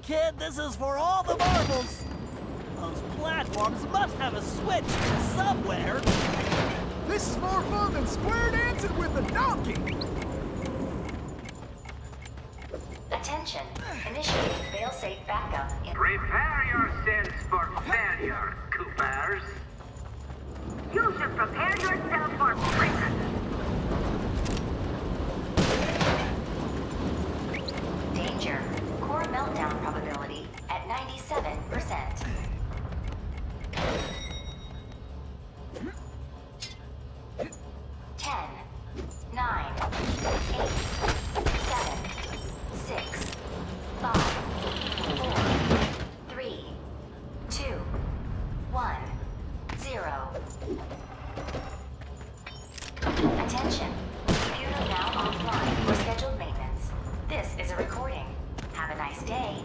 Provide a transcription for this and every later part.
kid. This is for all the marbles. Those platforms must have a switch somewhere. This is more fun than square dancing with a donkey. Attention. Initiating fail-safe backup. Prepare yourselves for failure, Coopers. You should prepare yourself for prison. Danger. Core meltdown probability at 97%. 10, 9, 8, 7, 6, 5, 4, 3, 2, 1, 0. Attention. Computer now offline for scheduled maintenance. This is a recording. Have a nice day.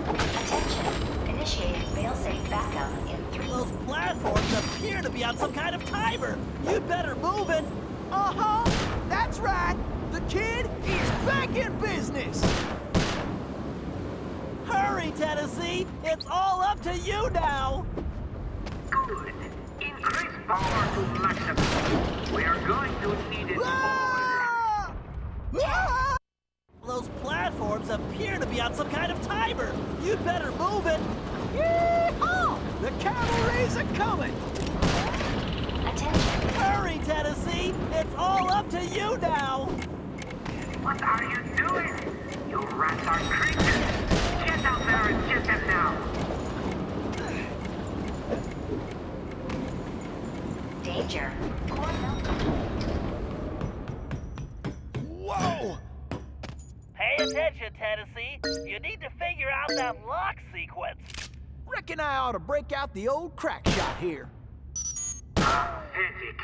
Attention. Initiating fail-safe backup in 3. Those platforms appear to be on some kind of timer. You'd better move it. Uh-huh. That's right. The kid is back in business. Hurry, Tennessee. It's all up to you now. Good. Increase power to maximum. We are going to need it all. Ah! Ah! Those platforms appear to be on some kind of timer. You'd better move it. Yee-haw! The cavalry's a-coming. Attention. Hurry, Tennessee. It's all up to you now. What are you doing? You rats are creatures. Get out there and get them now. Danger. Core meltdown. Whoa! Pay attention, Tennessee. You need to figure out that lock sequence. Reckon I ought to break out the old crack shot here. Pathetic.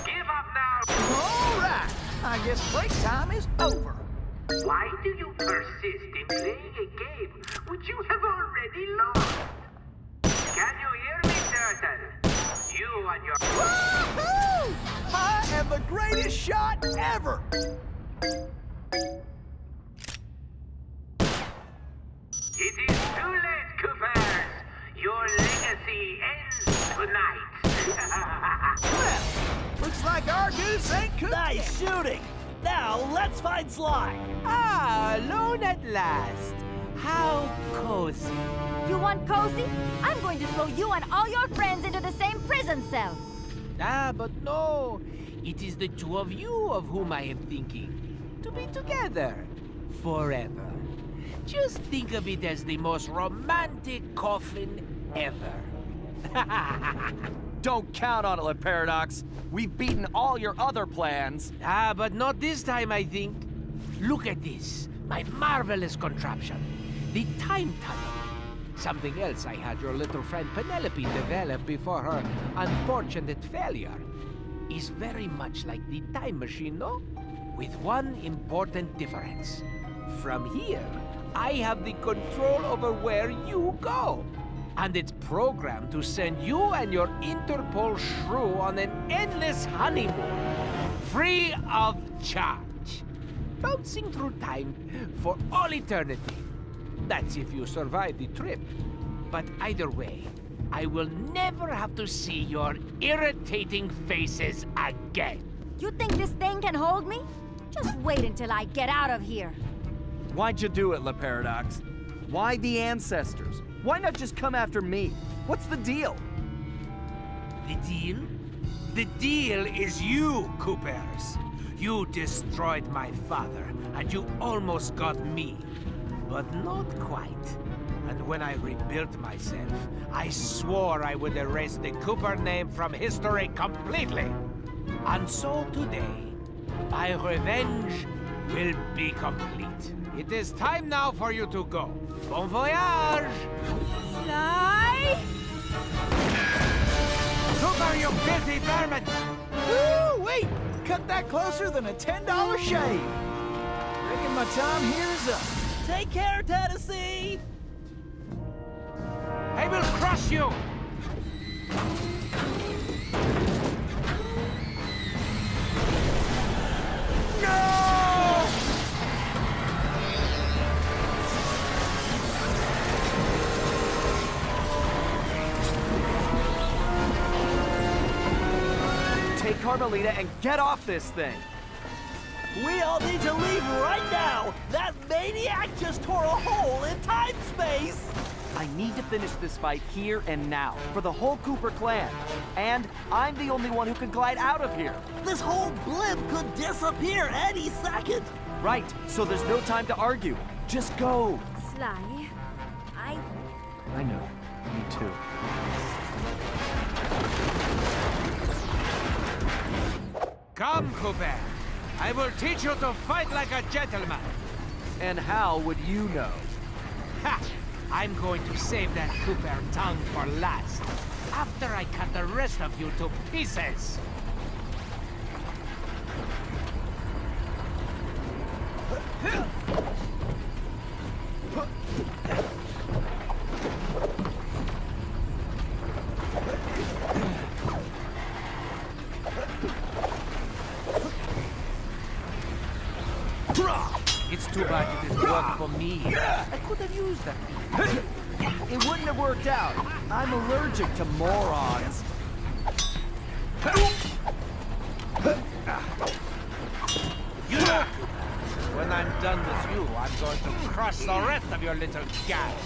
Give up now. All right. I guess break time is over. Why do you persist in playing a game which you have already lost? Can you hear me, Turtle? You and your... Woohoo! I am the greatest shot ever! It is too late, Coopers. Your legacy ends tonight. Well, looks like our goose ain't cooked Nice yet. shooting. Now, let's find Sly. Ah, alone at last. How cozy. You want cozy? I'm going to throw you and all your friends into the same prison cell. Ah, but no. It is the two of you of whom I am thinking. To be together. Forever. Just think of it as the most romantic coffin ever. Don't count on it, Le Paradox. We've beaten all your other plans. Ah, but not this time, I think. Look at this. My marvelous contraption. The time tunnel. Something else I had your little friend Penelope develop before her unfortunate failure. Is very much like the time machine, no? With one important difference. From here, I have the control over where you go. And it's programmed to send you and your Interpol shrew on an endless honeymoon. Free of charge. Bouncing through time for all eternity. That's if you survive the trip. But either way, I will never have to see your irritating faces again. You think this thing can hold me? Just wait until I get out of here. Why'd you do it, Le Paradox? Why the ancestors? Why not just come after me? What's the deal? The deal? The deal is you, Coopers. You destroyed my father, and you almost got me. But not quite. And when I rebuilt myself, I swore I would erase the Cooper name from history completely. And so today, my revenge will be complete. It is time now for you to go. Bon voyage! Sly! Cooper, you filthy vermin! Ooh, wait! Cut that closer than a $10 shave. Reckon my time here is up. Take care, Tennessee. I will crush you! No! Carmelita and get off this thing. We all need to leave right now! That maniac just tore a hole in time-space! I need to finish this fight here and now, for the whole Cooper clan. And I'm the only one who can glide out of here. This whole blimp could disappear any second! Right, so there's no time to argue. Just go. Sly, I know. Me too. Come, Cooper. I will teach you to fight like a gentleman. And how would you know? Ha! I'm going to save that Cooper tongue for last, after I cut the rest of you to pieces. It's too bad it didn't work for me. I could have used that. It wouldn't have worked out. I'm allergic to morons. You know, when I'm done with you, I'm going to crush the rest of your little gang.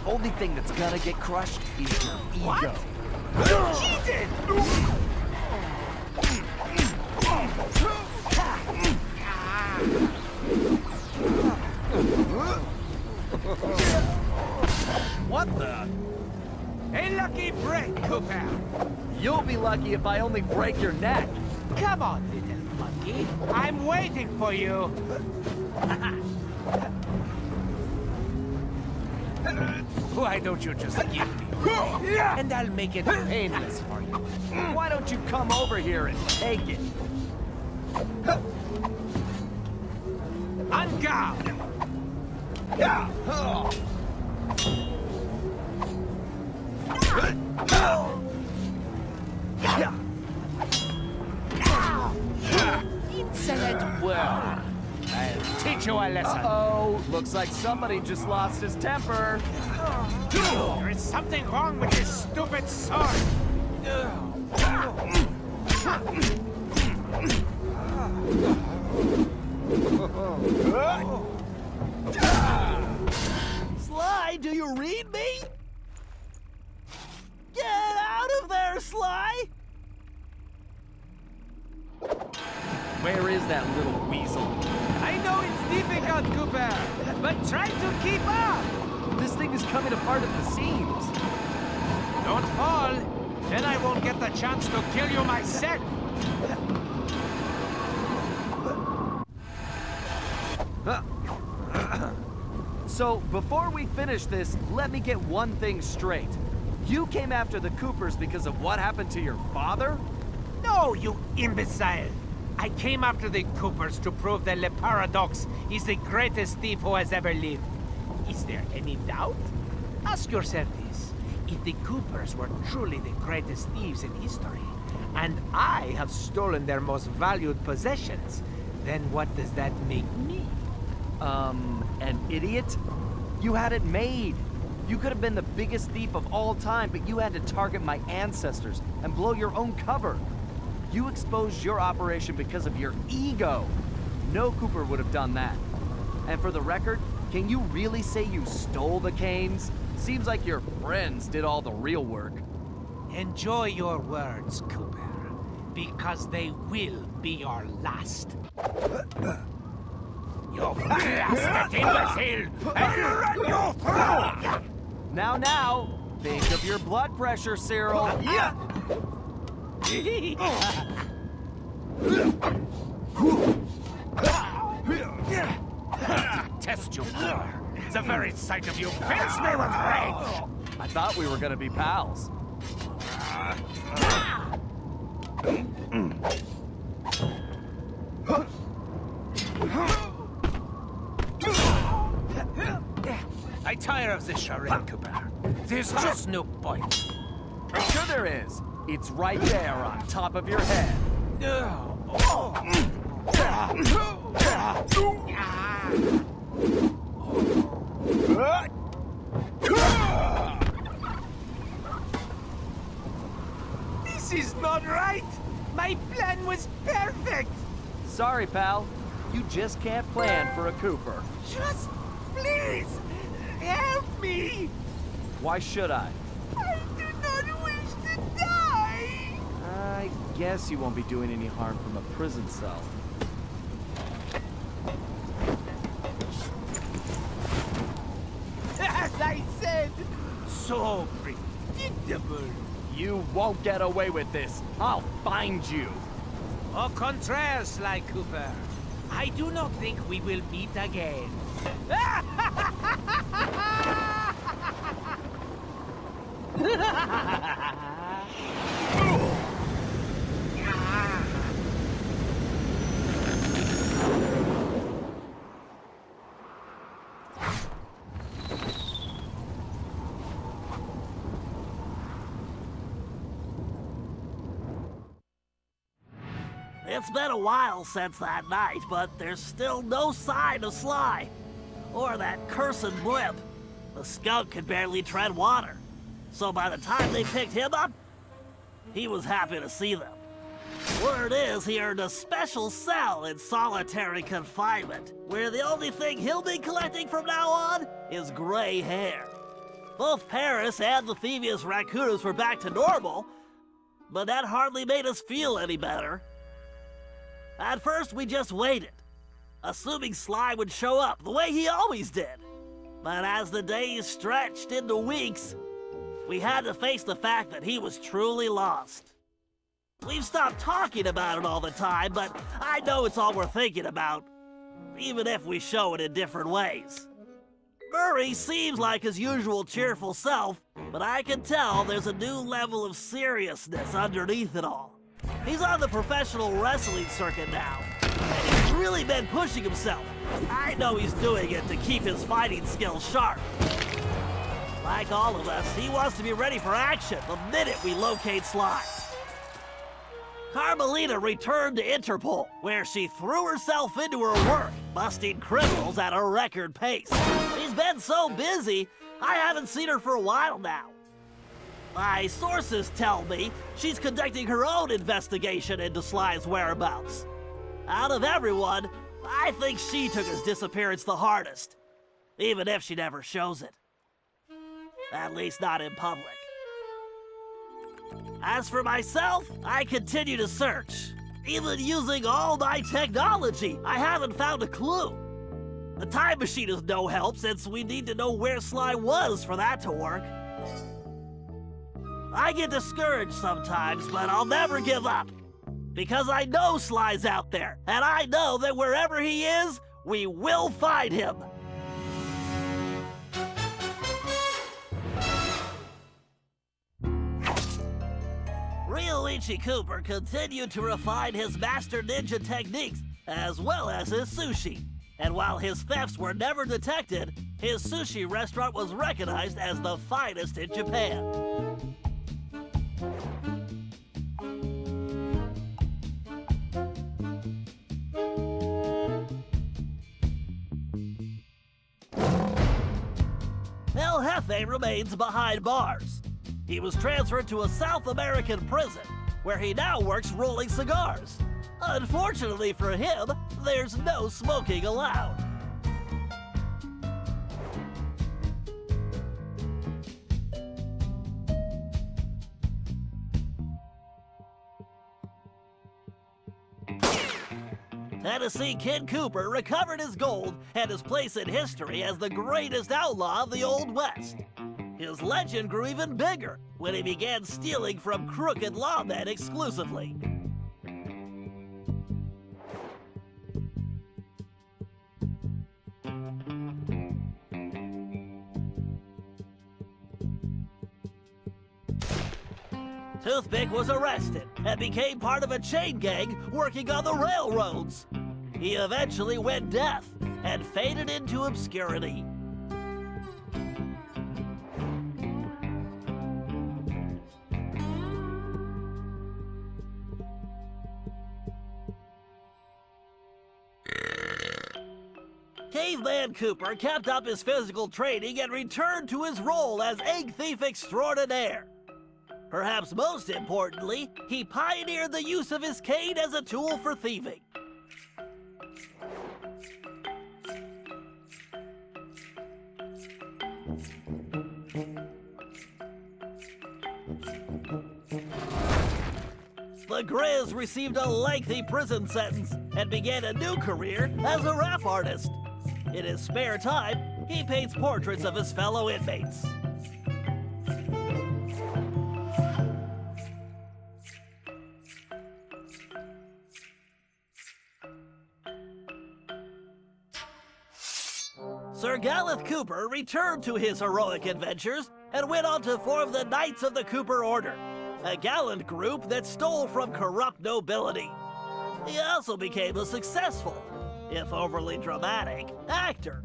Only thing that's gonna get crushed is your ego. You cheated! What the? A lucky break, Cooper. You'll be lucky if I only break your neck. Come on, little monkey. I'm waiting for you. Why don't you just give me a break, and I'll make it painless for you. Why don't you come over here and take it? On guard! Excellent work. I'll teach you a lesson. Uh-oh, looks like somebody just lost his temper. There is something wrong with this stupid sword. Sly, do you read me? Get out of there, Sly! Where is that little weasel? I know it's difficult, Cooper, but try to keep up. This thing is coming apart at the seams. Don't fall, then I won't get the chance to kill you myself. So, before we finish this, let me get one thing straight. You came after the Coopers because of what happened to your father? No, you imbecile! I came after the Coopers to prove that Le Paradox is the greatest thief who has ever lived. Is there any doubt? Ask yourself this. If the Coopers were truly the greatest thieves in history, and I have stolen their most valued possessions, then what does that make me? An idiot? You had it made. You could have been the biggest thief of all time, but you had to target my ancestors and blow your own cover. You exposed your operation because of your ego. No Cooper would have done that. And for the record, can you really say you stole the canes? Seems like your friends did all the real work. Enjoy your words, Cooper, because they will be your last. You blasted imbecile! I'll run you through! Now, think of your blood pressure, Cyril. Yeah. Detest you, Cooper. The very sight of you fills me with rage! I thought we were gonna be pals. I tire of this charade, Cooper. There's just no point. Sure there is. It's right there on top of your head. This is not right! My plan was perfect! Sorry, pal. You just can't plan for a Cooper. Just please help me! Why should I? I do not wish to die! I guess you won't be doing any harm from a prison cell. As I said, so predictable. You won't get away with this. I'll find you. Au contraire, Sly Cooper. I do not think we will meet again. It's been a while since that night, but there's still no sign of Sly. Or that cursed blimp. The skunk could barely tread water. So by the time they picked him up, he was happy to see them. Word is he earned a special cell in solitary confinement, where the only thing he'll be collecting from now on is gray hair. Both Paris and the Thieves Raccoons were back to normal, but that hardly made us feel any better. At first, we just waited, assuming Sly would show up the way he always did. But as the days stretched into weeks, we had to face the fact that he was truly lost. We've stopped talking about it all the time, but I know it's all we're thinking about, even if we show it in different ways. Murray seems like his usual cheerful self, but I can tell there's a new level of seriousness underneath it all. He's on the professional wrestling circuit now, and he's really been pushing himself. I know he's doing it to keep his fighting skills sharp. Like all of us, he wants to be ready for action the minute we locate Sly. Carmelita returned to Interpol, where she threw herself into her work, busting criminals at a record pace. She's been so busy, I haven't seen her for a while now. My sources tell me she's conducting her own investigation into Sly's whereabouts. Out of everyone, I think she took his disappearance the hardest, even if she never shows it. At least not in public. As for myself, I continue to search. Even using all my technology, I haven't found a clue. The time machine is no help since we need to know where Sly was for that to work. I get discouraged sometimes, but I'll never give up. Because I know Sly's out there, and I know that wherever he is, we will find him. Ryoichi Cooper continued to refine his master ninja techniques, as well as his sushi. And while his thefts were never detected, his sushi restaurant was recognized as the finest in Japan. El Jefe remains behind bars. He was transferred to a South American prison, where he now works rolling cigars. Unfortunately for him, there's no smoking allowed. Tennessee Kid Cooper recovered his gold and his place in history as the greatest outlaw of the Old West. His legend grew even bigger when he began stealing from crooked lawmen exclusively. Toothpick was arrested and became part of a chain gang working on the railroads. He eventually went deaf and faded into obscurity. Caveman Cooper kept up his physical training and returned to his role as egg thief extraordinaire. Perhaps most importantly, he pioneered the use of his cane as a tool for thieving. The Grizz received a lengthy prison sentence and began a new career as a rap artist. In his spare time, he paints portraits of his fellow inmates. Sir Gallup Cooper returned to his heroic adventures and went on to form the Knights of the Cooper Order, a gallant group that stole from corrupt nobility. He also became a successful, if overly dramatic, actor.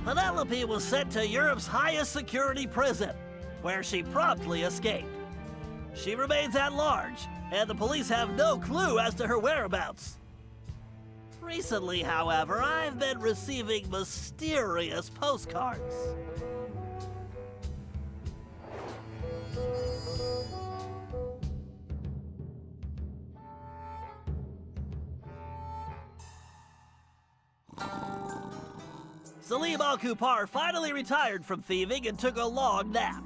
Penelope was sent to Europe's highest security prison, where she promptly escaped. She remains at large, and the police have no clue as to her whereabouts. Recently, however, I've been receiving mysterious postcards. Salim Al-Kupar finally retired from thieving and took a long nap.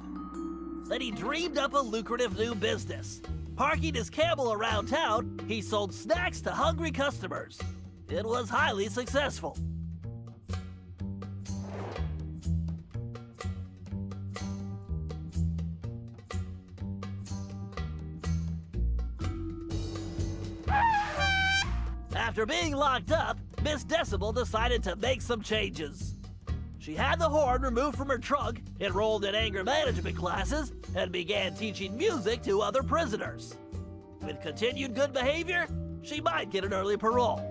Then he dreamed up a lucrative new business. Parking his camel around town, he sold snacks to hungry customers. It was highly successful. After being locked up, Miss Decibel decided to make some changes. She had the horn removed from her trunk, enrolled in anger management classes, and began teaching music to other prisoners. With continued good behavior, she might get an early parole.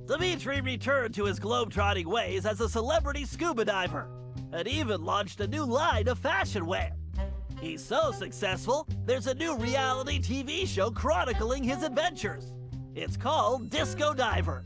Dimitri returned to his globe-trotting ways as a celebrity scuba diver, and even launched a new line of fashion wear. He's so successful, there's a new reality TV show chronicling his adventures. It's called Disco Diver.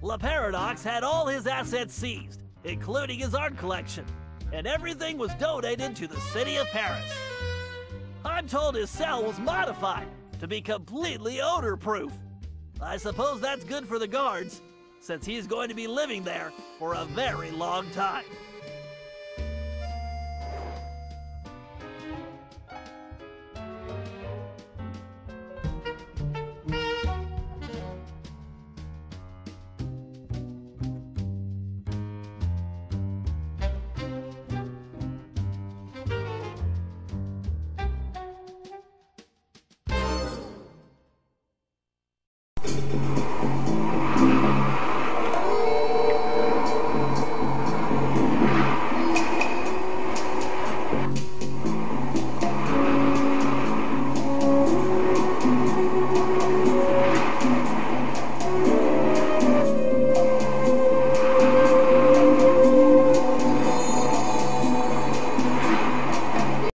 La Paradox had all his assets seized, including his art collection, and everything was donated to the city of Paris. I'm told his cell was modified to be completely odor-proof. I suppose that's good for the guards, since he's going to be living there for a very long time.